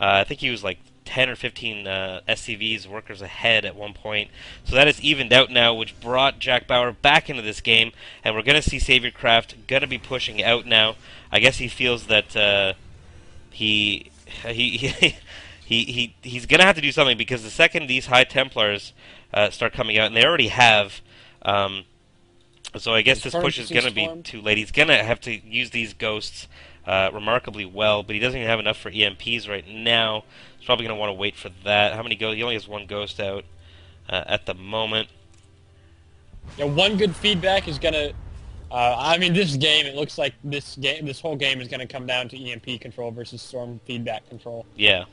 I think he was like 10 or 15 SCVs, workers ahead at one point. So that is evened out now, which brought JackBauer back into this game, and we're going to see SavioRCraft going to be pushing out now. I guess he feels that he he he's gonna have to do something, because the second these High Templars start coming out, and they already have, so I guess this push is gonna be too late. He's gonna have to use these ghosts remarkably well, but he doesn't even have enough for EMPs right now. He's probably gonna want to wait for that. How many ghosts? He only has one ghost out at the moment. Yeah, one good feedback is gonna. I mean, this game. It looks like this whole game is gonna come down to EMP control versus storm feedback control. Yeah.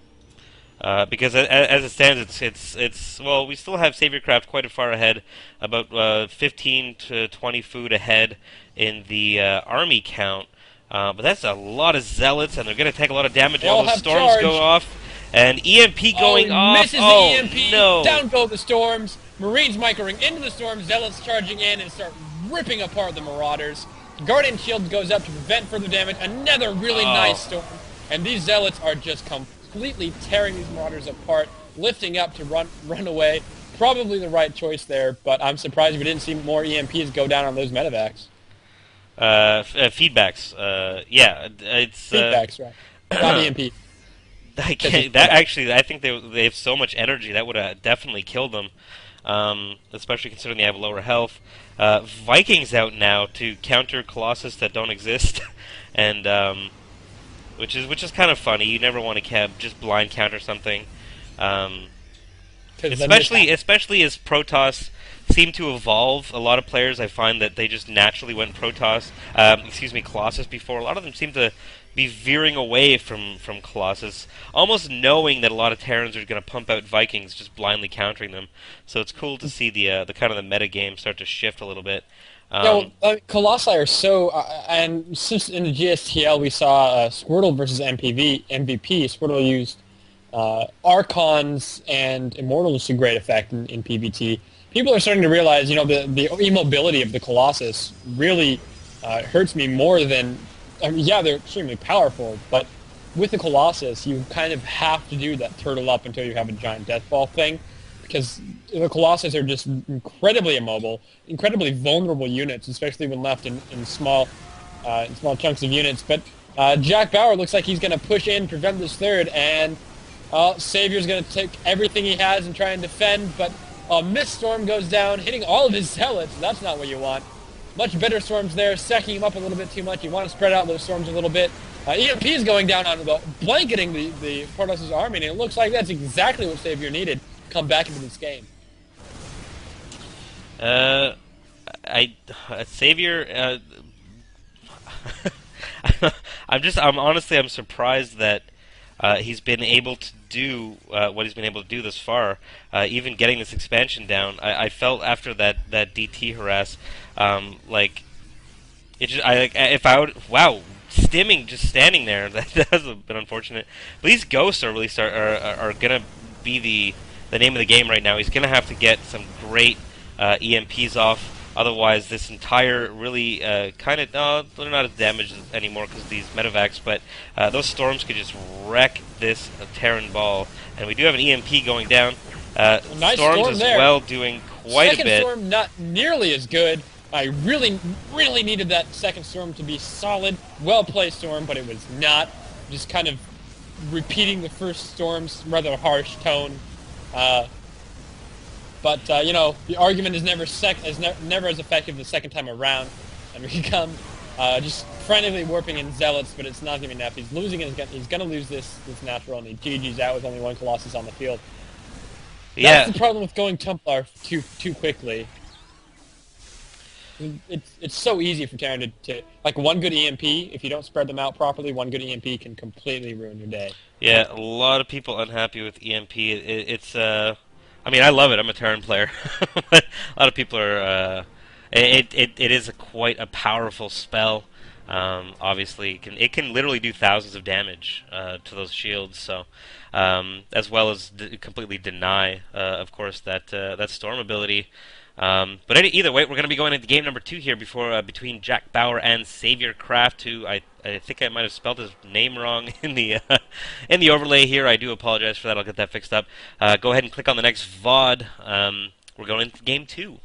Because as it stands, it's well, we still have SavioRCraft quite a far ahead, about 15 to 20 food ahead in the army count. But that's a lot of zealots, and they're going to take a lot of damage. All those storms charge. go off, and EMP going off. Misses the EMP. No! Down go the storms. Marines microing into the storms. Zealots charging in and start ripping apart the Marauders. Guardian Shield goes up to prevent further damage. Another really nice storm, and these zealots are just completely tearing these Marauders apart, lifting up to run away. Probably the right choice there, but I'm surprised we didn't see more EMPs go down on those medevacs. Feedbacks. Yeah, it's feedbacks, right? Not EMP. I think they have so much energy that would have definitely killed them. Especially considering they have lower health. Vikings out now to counter Colossus that don't exist, and which is kind of funny. You never want to just blind counter something, especially as Protoss seem to evolve. A lot of players, I find that they just naturally went Colossus before. A lot of them seem to be veering away from Colossus, almost knowing that a lot of Terrans are going to pump out Vikings, just blindly countering them. So it's cool to see the kind of the meta game start to shift a little bit. Colossi are so, and since in the GSTL we saw Squirtle versus MVP. Squirtle used Archons and Immortals to great effect in PvT. People are starting to realize, the immobility of the Colossus really hurts me more than. I mean, yeah, they're extremely powerful, but with the Colossus, you kind of have to do that turtle up until you have a giant death ball thing, because the Colossus are just incredibly immobile, incredibly vulnerable units, especially when left in small chunks of units. But JackBauer looks like he's going to push in, prevent this third, and Savior's going to take everything he has and try and defend, but a Mist Storm goes down, hitting all of his zealots. That's not what you want. Much better storms there, stacking him up a little bit too much. You want to spread out those storms a little bit. EMP is going down on blanketing the Protoss' army, and it looks like that's exactly what Savior needed to come back into this game. Savior. I'm honestly that he's been able to do what he's been able to do this far, even getting this expansion down. I felt after that DT harass, stimming just standing there. That has been unfortunate. But these ghosts are really are gonna be the name of the game right now. He's gonna have to get some great EMPs off. Otherwise, this entire really they're not as damaged anymore because of these medevacs, but those storms could just wreck this Terran ball. And we do have an EMP going down. Nice storms as there. well, doing quite a bit. Second storm not nearly as good. I really, really needed that second storm to be solid, well-placed storm, but it was not. Just kind of repeating the first storm's rather harsh tone. But the argument is never as effective the second time around, and we come just frantically warping in zealots, but it's not going to be enough. He's losing, and he's going to lose this natural, and he GG's out with only one Colossus on the field. That's the problem with going Templar too quickly. It's so easy for Terran to like one good EMP. If you don't spread them out properly, one good EMP can completely ruin your day. Yeah, a lot of people unhappy with EMP. I mean, I love it. I'm a Terran player. But a lot of people are. It is quite a powerful spell. Obviously, it can literally do thousands of damage to those shields. So, as well as completely deny, of course, that storm ability. But either way, we're going to be going into game number 2 here between JackBauer and SavioRCraft, who I I think I might have spelled his name wrong in the overlay here. I do apologize for that. I'll get that fixed up. Go ahead and click on the next VOD. We're going into game 2.